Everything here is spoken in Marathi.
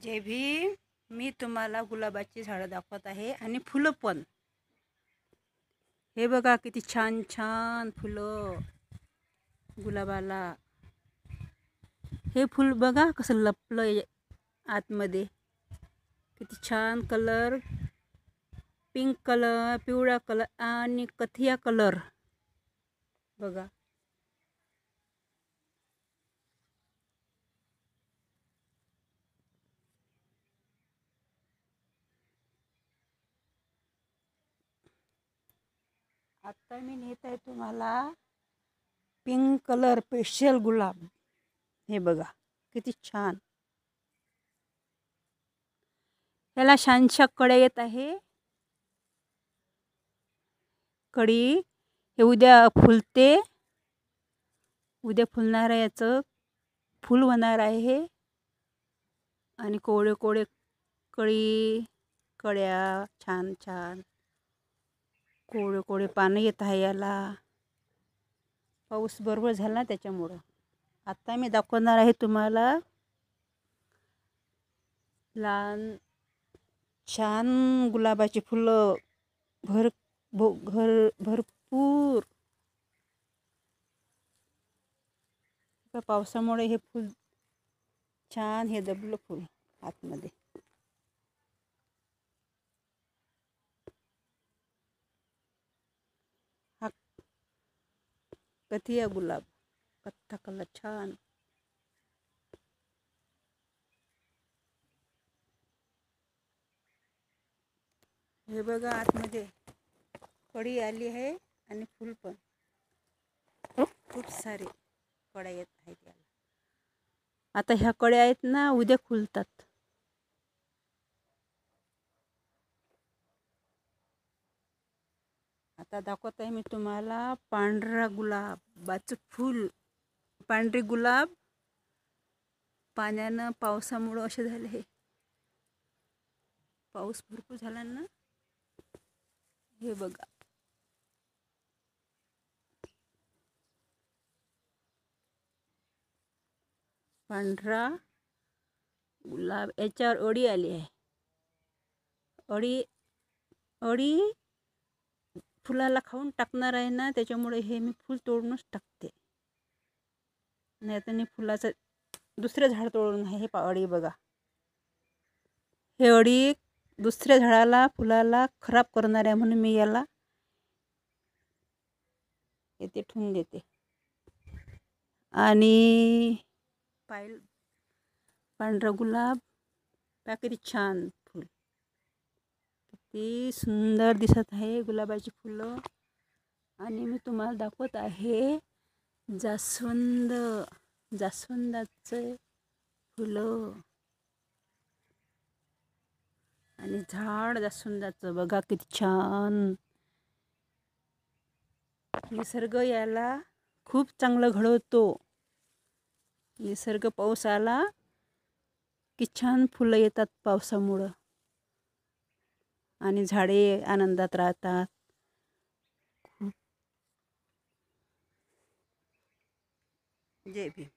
जय भीम. मी तुम्हाला गुलाबाची झाडं दाखवत आहे आणि फुलं पण. हे बघा किती छान छान फुलं गुलाबाला. हे फुल बघा कसं लपलं आतमध्ये. किती छान कलर, पिंक कलर, पिवळा कलर आणि कथिया कलर बघा. आता मी नेत आहे तुम्हाला पिंक कलर स्पेशल गुलाब. हे बघा किती छान. याला छानशा कळ्या येत आहे. कळी हे उद्या फुलते. उद्या फुलणार आहे. याचं फूल होणार आहे हे. आणि कोवळे कोवळे कळी, कळ्या छान छान कोवळे कोवळे पानं येत आहे याला. पाऊस बरोबर झाला त्याच्यामुळं. आता मी दाखवणार आहे तुम्हाला लहान छान गुलाबाची फुलं भरपूर. पावसामुळे हे फूल छान हे दबलं फूल आतमध्ये. हा कथिया गुलाब, कथ्था कलर छान. हे बघा आतमध्ये कळी आली आहे आणि फूल पण खूप सारे कळ्या येत आहेत याला. आता ह्या कळ्या आहेत ना उद्या फुलतात. आता दाखवत आहे मी तुम्हाला पांढरा गुलाबाचं फूल. पांढरे गुलाब पाण्यानं पावसामुळं असे झाले. हे पाऊस भरपूर झाला ना. हे बघा पांढरा गुलाब. याच्यावर अळी आली आहे. अळी फुलाला खाऊन टाकणार आहे ना, त्याच्यामुळे हे मी फूल तोडूनच टाकते. नाही तर फुलाचं दुसरं झाड तोडून आहे. हे अळी बघा. हे अळी दुसऱ्या झाडाला फुलाला खराब करणार आहे म्हणून मी याला येथे ठेवून देते. आणि पांढरा गुलाब किती छान फूल, किती सुंदर दिसत आहे गुलाबाची फुलं. आणि मी तुम्हाला दाखवत आहे जास्वंदाचे फुलं आणि झाड जास्वंदाचं बघा किती छान. निसर्ग याला खूप चांगलं घडवतो. निसर्ग पाऊस आला की छान फुलं येतात पावसामुळं आणि झाडे आनंदात राहतात. जय भीम.